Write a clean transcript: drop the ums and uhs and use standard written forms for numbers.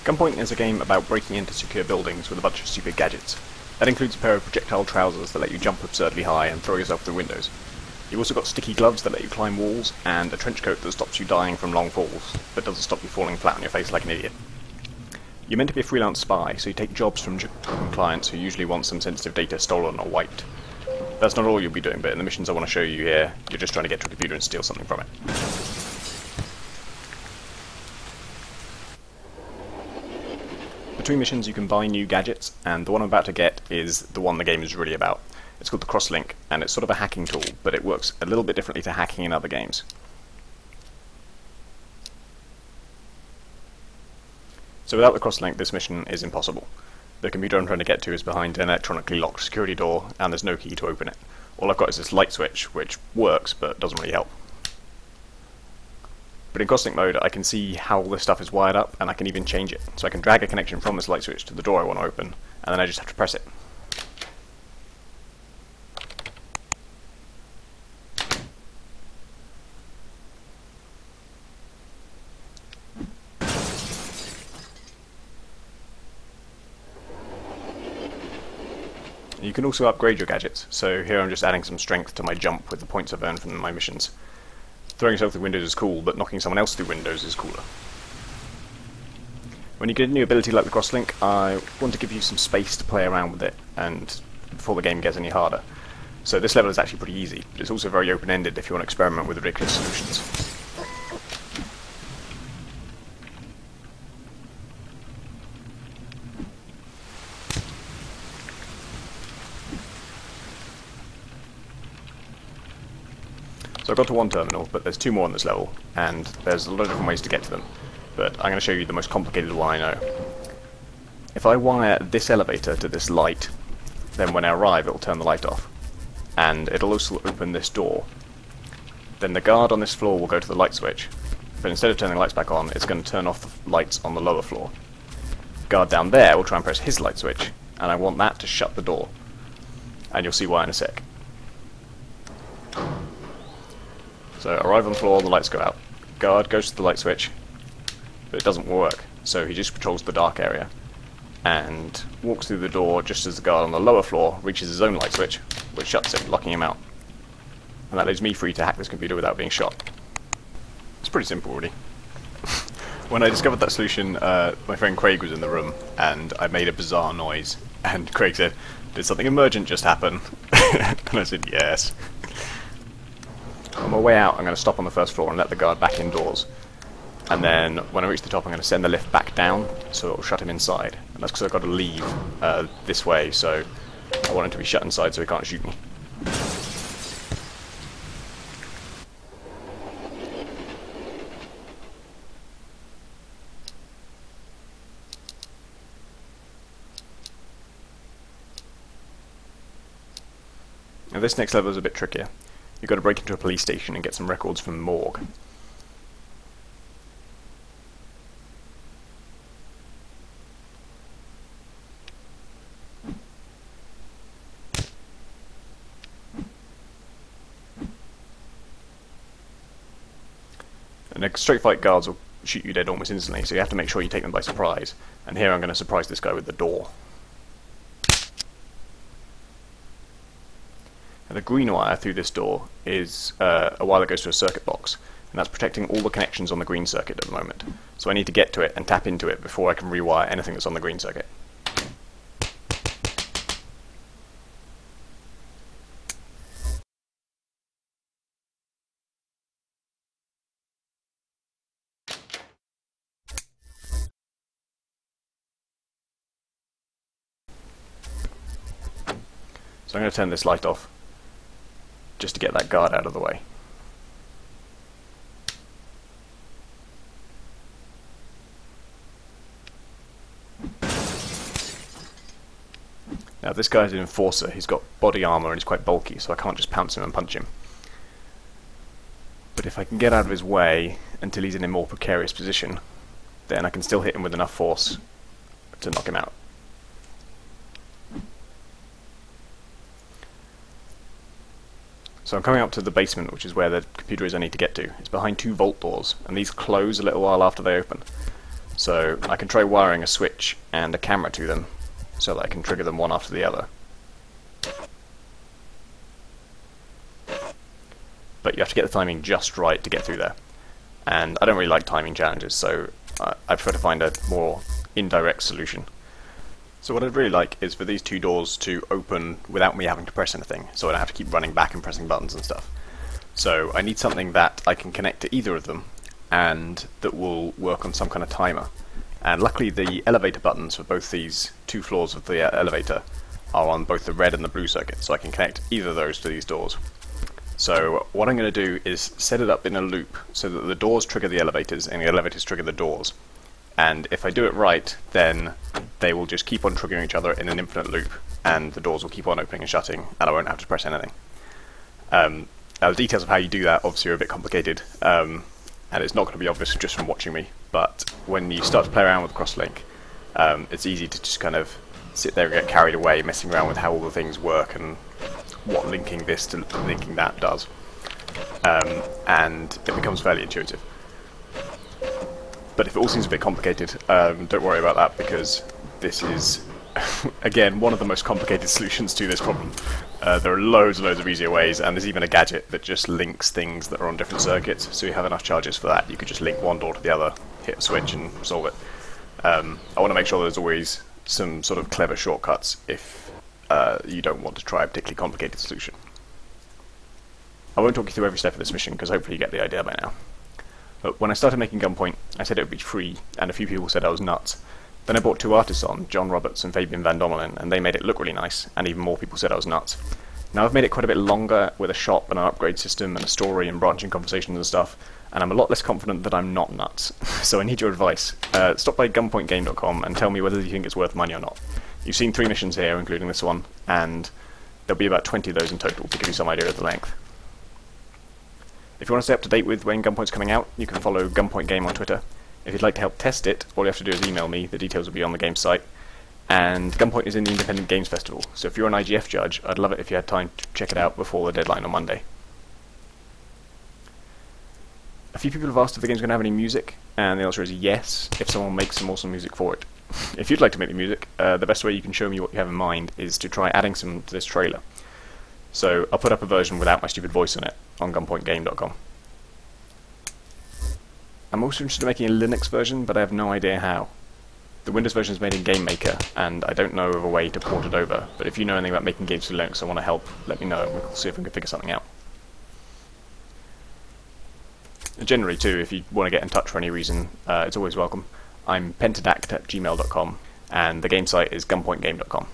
Gunpoint is a game about breaking into secure buildings with a bunch of stupid gadgets. That includes a pair of projectile trousers that let you jump absurdly high and throw yourself through windows. You've also got sticky gloves that let you climb walls, and a trench coat that stops you dying from long falls, but doesn't stop you falling flat on your face like an idiot. You're meant to be a freelance spy, so you take jobs from clients who usually want some sensitive data stolen or wiped. That's not all you'll be doing, but in the missions I want to show you here, you're just trying to get to a computer and steal something from it. Between missions you can buy new gadgets, and the one I'm about to get is the one the game is really about. It's called the Crosslink, and it's sort of a hacking tool, but it works a little bit differently to hacking in other games. So without the Crosslink, this mission is impossible. The computer I'm trying to get to is behind an electronically locked security door, and there's no key to open it. All I've got is this light switch, which works, but doesn't really help. But in Crosslink mode, I can see how all this stuff is wired up, and I can even change it. So I can drag a connection from this light switch to the door I want to open, and then I just have to press it. You can also upgrade your gadgets, so here I'm just adding some strength to my jump with the points I've earned from my missions. Throwing yourself through windows is cool, but knocking someone else through windows is cooler. When you get a new ability like the Crosslink, I want to give you some space to play around with it, and before the game gets any harder. So this level is actually pretty easy, but it's also very open-ended if you want to experiment with ridiculous solutions. So I got to one terminal, but there's two more on this level, and there's a lot of different ways to get to them, but I'm going to show you the most complicated one I know. If I wire this elevator to this light, then when I arrive it'll turn the light off, and it'll also open this door. Then the guard on this floor will go to the light switch, but instead of turning the lights back on, it's going to turn off the lights on the lower floor. The guard down there will try and press his light switch, and I want that to shut the door, and you'll see why in a sec. So arrive on the floor, the lights go out. Guard goes to the light switch, but it doesn't work, so he just patrols the dark area and walks through the door just as the guard on the lower floor reaches his own light switch, which shuts it, locking him out. And that leaves me free to hack this computer without being shot. It's pretty simple, really. When I discovered that solution, my friend Craig was in the room, and I made a bizarre noise, and Craig said, "Did something emergent just happen?" And I said, "Yes." On my way out, I'm going to stop on the first floor and let the guard back indoors. And then, when I reach the top, I'm going to send the lift back down, so it will shut him inside. And that's because I've got to leave this way, so I want him to be shut inside so he can't shoot me. Now this next level is a bit trickier. You've got to break into a police station and get some records from the morgue. And the straight fight guards will shoot you dead almost instantly, so you have to make sure you take them by surprise. And here I'm going to surprise this guy with the door. And the green wire through this door is a wire that goes to a circuit box, and that's protecting all the connections on the green circuit at the moment. So I need to get to it and tap into it before I can rewire anything that's on the green circuit. So I'm going to turn this light off, just to get that guard out of the way. Now this guy's an enforcer, he's got body armor and he's quite bulky, so I can't just pounce him and punch him. But if I can get out of his way until he's in a more precarious position, then I can still hit him with enough force to knock him out. So I'm coming up to the basement, which is where the computer is I need to get to. It's behind two vault doors, and these close a little while after they open. So I can try wiring a switch and a camera to them so that I can trigger them one after the other. But you have to get the timing just right to get through there. And I don't really like timing challenges, so I prefer to find a more indirect solution. So what I'd really like is for these two doors to open without me having to press anything, so I don't have to keep running back and pressing buttons and stuff. So I need something that I can connect to either of them, and that will work on some kind of timer. And luckily the elevator buttons for both these two floors of the elevator are on both the red and the blue circuit, so I can connect either of those to these doors. So what I'm going to do is set it up in a loop so that the doors trigger the elevators and the elevators trigger the doors. And if I do it right, then they will just keep on triggering each other in an infinite loop, and the doors will keep on opening and shutting, and I won't have to press anything. Now the details of how you do that obviously are a bit complicated, and it's not going to be obvious just from watching me, but when you start to play around with Crosslink, it's easy to just kind of sit there and get carried away messing around with how all the things work and what linking this to linking that does, and it becomes fairly intuitive. But if it all seems a bit complicated, don't worry about that, because this is, again, one of the most complicated solutions to this problem. There are loads and loads of easier ways, and there's even a gadget that just links things that are on different circuits, so you have enough charges for that. You could just link one door to the other, hit a switch and solve it. I want to make sure there's always some sort of clever shortcuts if you don't want to try a particularly complicated solution. I won't talk you through every step of this mission, because hopefully you get the idea by now. But when I started making Gunpoint, I said it would be free, and a few people said I was nuts. Then I brought two artists on, John Roberts and Fabian Van Dommelen, and they made it look really nice, and even more people said I was nuts. Now I've made it quite a bit longer, with a shop and an upgrade system and a story and branching conversations and stuff, and I'm a lot less confident that I'm not nuts. So I need your advice. Stop by gunpointgame.com and tell me whether you think it's worth money or not. You've seen 3 missions here, including this one, and there'll be about 20 of those in total to give you some idea of the length. If you want to stay up to date with when Gunpoint's coming out, you can follow Gunpoint Game on Twitter. If you'd like to help test it, all you have to do is email me, the details will be on the game site. And Gunpoint is in the Independent Games Festival, so if you're an IGF judge, I'd love it if you had time to check it out before the deadline on Monday. A few people have asked if the game's going to have any music, and the answer is yes, if someone makes some awesome music for it. If you'd like to make the music, the best way you can show me what you have in mind is to try adding some to this trailer. So I'll put up a version without my stupid voice in it on gunpointgame.com. I'm also interested in making a Linux version, but I have no idea how. The Windows version is made in Game Maker, and I don't know of a way to port it over, but if you know anything about making games for Linux and want to help, let me know, and we'll see if we can figure something out. Generally too, if you want to get in touch for any reason, it's always welcome. I'm pentadact@gmail.com, and the game site is gunpointgame.com.